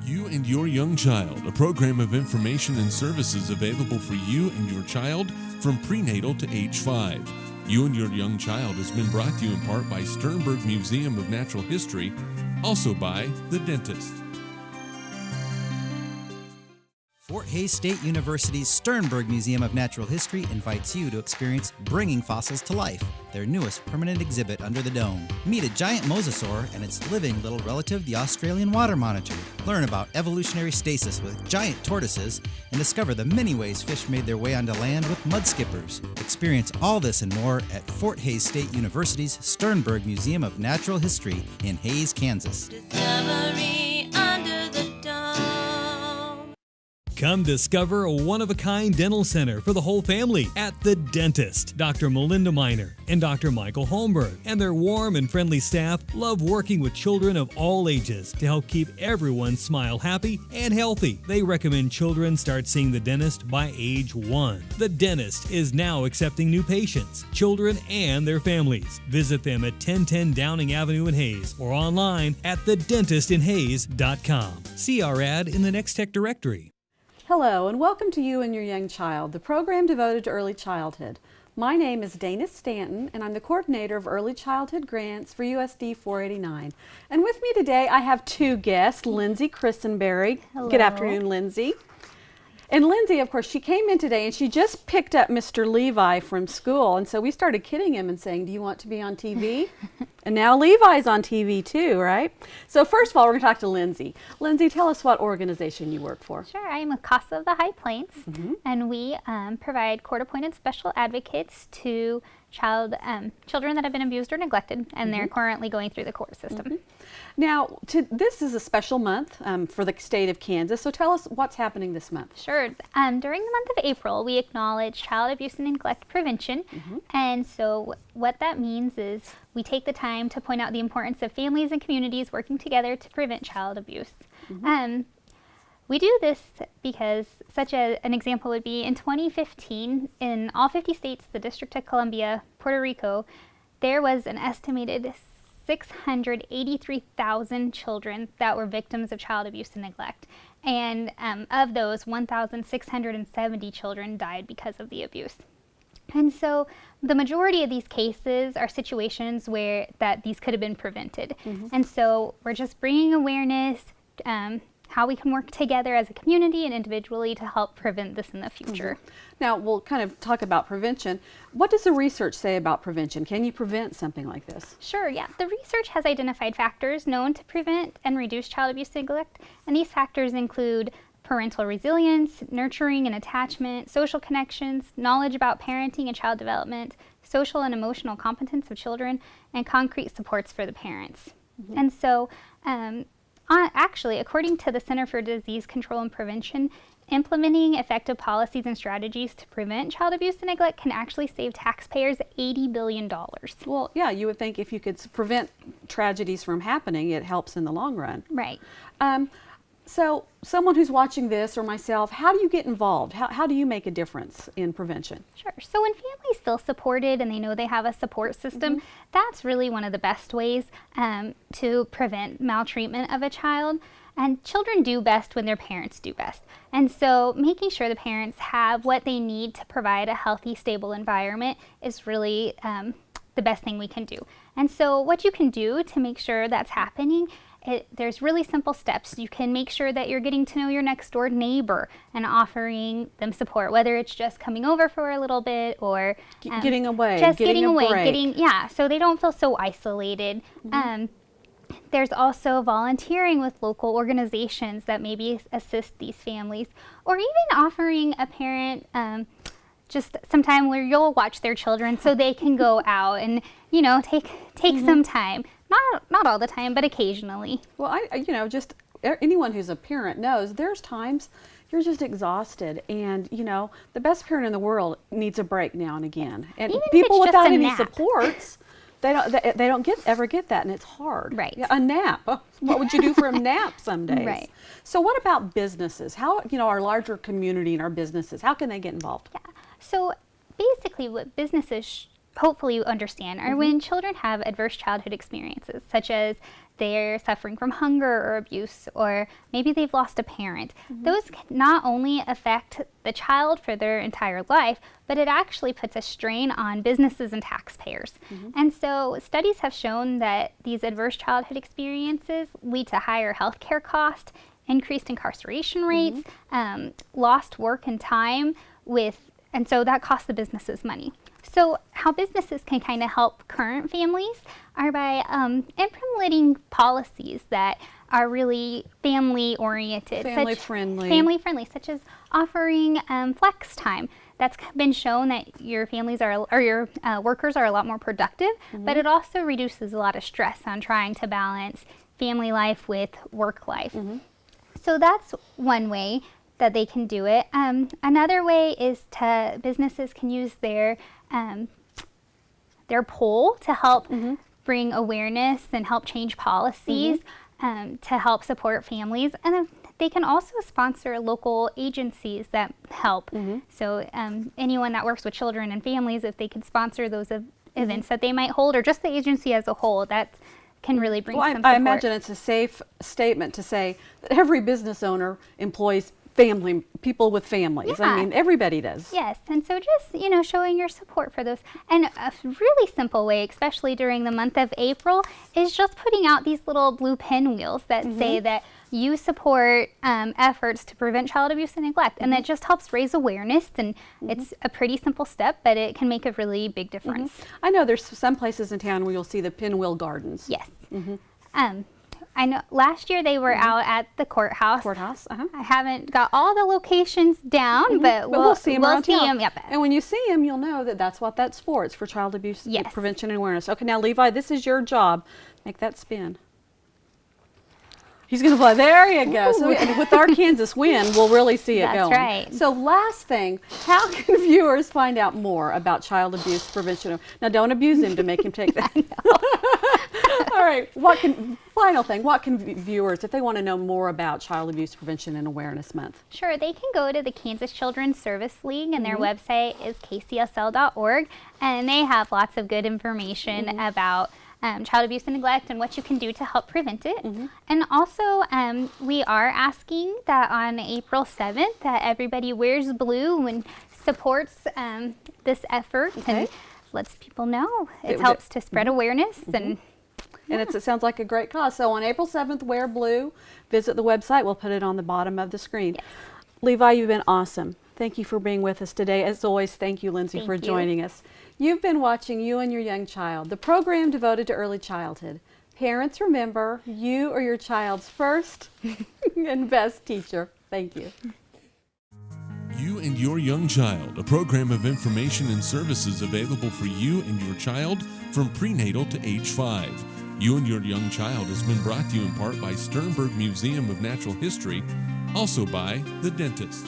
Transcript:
You and Your Young Child, a program of information and services available for you and your child from prenatal to age 5. You and Your Young Child has been brought to you in part by Sternberg Museum of Natural History, also by The Dentist. Fort Hays State University's Sternberg Museum of Natural History invites you to experience Bringing Fossils to Life, their newest permanent exhibit under the dome. Meet a giant mosasaur and its living little relative, the Australian water monitor. Learn about evolutionary stasis with giant tortoises and discover the many ways fish made their way onto land with mud skippers. Experience all this and more at Fort Hays State University's Sternberg Museum of Natural History in Hays, Kansas. Discovery under the dome. Come discover a one-of-a-kind dental center for the whole family at The Dentist. Dr. Melinda Miner and Dr. Michael Holmberg and their warm and friendly staff love working with children of all ages to help keep everyone smile happy and healthy. They recommend children start seeing the dentist by age 1. The Dentist is now accepting new patients, children, and their families. Visit them at 1010 Downing Avenue in Hays or online at thedentistinhays.com. See our ad in the Next Tech directory. Hello and welcome to You and Your Young Child, the program devoted to early childhood. My name is Dana Stanton and I'm the coordinator of early childhood grants for USD 489. And with me today I have two guests, Lyndsey Crisenbery. Hello. Good afternoon, Lyndsey. And Lyndsey, of course, she came in today and she just picked up Mr. Levi from school, and so we started kidding him and saying, do you want to be on TV? And now Levi's on TV too, right? So first of all, we're going to talk to Lyndsey. Lyndsey, tell us what organization you work for. Sure, I am with CASA of the High Plains, and we provide court-appointed special advocates to children that have been abused or neglected, and they're currently going through the court system. Now, this is a special month for the state of Kansas, so tell us what's happening this month. Sure. During the month of April, we acknowledge child abuse and neglect prevention, and so what that means is we take the time to point out the importance of families and communities working together to prevent child abuse. We do this because an example would be in 2015, in all 50 states, the District of Columbia, Puerto Rico, there was an estimated 683,000 children that were victims of child abuse and neglect. And of those, 1,670 children died because of the abuse. And so the majority of these cases are situations where these could have been prevented. And so we're just bringing awareness, how we can work together as a community and individually to help prevent this in the future. Now, we'll kind of talk about prevention. What does the research say about prevention? Can you prevent something like this? Sure, yeah. The research has identified factors known to prevent and reduce child abuse and neglect, and these factors include parental resilience, nurturing and attachment, social connections, knowledge about parenting and child development, social and emotional competence of children, and concrete supports for the parents. And so, actually, according to the Center for Disease Control and Prevention, implementing effective policies and strategies to prevent child abuse and neglect can actually save taxpayers $80 billion. Well, yeah, you would think if you could prevent tragedies from happening, it helps in the long run. Right. So someone who's watching this or myself, how do you get involved? How do you make a difference in prevention? Sure. So when families feel supported and they know they have a support system, that's really one of the best ways to prevent maltreatment of a child. And children do best when their parents do best. And so making sure the parents have what they need to provide a healthy, stable environment is really the best thing we can do. And so what you can do to make sure that's happening, there's really simple steps. You can make sure that you're getting to know your next door neighbor and offering them support, whether it's just coming over for a little bit or getting away, just getting a break. So they don't feel so isolated. There's also volunteering with local organizations that maybe assist these families, or even offering a parent just some time where you'll watch their children so they can go out and, take some time. Not all the time, but occasionally. Well, just anyone who's a parent knows there's times you're just exhausted, and the best parent in the world needs a break now and again. And even people if it's without just a any nap. supports, they don't ever get that, and it's hard. Right. Yeah, a nap. What would you do for a nap some days? Right. So what about businesses? How our larger community and our businesses, how can they get involved? Yeah. So basically, what businesses hopefully you understand are when children have adverse childhood experiences, such as they're suffering from hunger or abuse, or maybe they've lost a parent. Those can not only affect the child for their entire life, but it actually puts a strain on businesses and taxpayers. And so studies have shown that these adverse childhood experiences lead to higher healthcare costs, increased incarceration rates, lost work and time and so that costs the businesses money. So how businesses can kind of help current families are by implementing policies that are really family oriented, Family friendly, such as offering flex time. That's been shown that your your workers are a lot more productive, but it also reduces a lot of stress on trying to balance family life with work life. So that's one way that they can do it. Another way is businesses can use their poll to help bring awareness and help change policies to help support families. And then they can also sponsor local agencies that help. So anyone that works with children and families, if they could sponsor those events that they might hold, or just the agency as a whole, that can really bring some support. I imagine it's a safe statement to say that every business owner employs people with families. I mean, everybody does. Yes, and so just, showing your support for those. And a really simple way, especially during the month of April, is just putting out these little blue pinwheels that say that you support efforts to prevent child abuse and neglect. And that just helps raise awareness, and it's a pretty simple step, but it can make a really big difference. I know there's some places in town where you'll see the pinwheel gardens. Yes. I know last year they were out at the courthouse. I haven't got all the locations down, but we'll see them around town. Yep. And when you see them, you'll know that that's what that's for. It's for child abuse prevention and awareness. Okay, now Levi, this is your job. Make that spin. He's going to fly. There you go. So with our Kansas win, we'll really see it going. That's right. So last thing, how can viewers find out more about child abuse prevention? Now, don't abuse him to make him take that. All right. Final thing, what can viewers, if they want to know more about Child Abuse Prevention and Awareness Month? Sure, they can go to the Kansas Children's Service League, and their website is kcsl.org, and they have lots of good information about child abuse and neglect and what you can do to help prevent it. And also, we are asking that on April 7th that everybody wears blue and supports this effort and lets people know. It helps to spread awareness and it sounds like a great cause. So on April 7th, wear blue. Visit the website. We'll put it on the bottom of the screen. Yes. Levi, you've been awesome. Thank you for being with us today. As always, thank you, Lyndsey, for joining us. You've been watching You and Your Young Child, the program devoted to early childhood. Parents, remember, you are your child's first and best teacher. Thank you. You and Your Young Child, a program of information and services available for you and your child from prenatal to age 5. You and Your Young Child has been brought to you in part by Sternberg Museum of Natural History, also by The Dentist.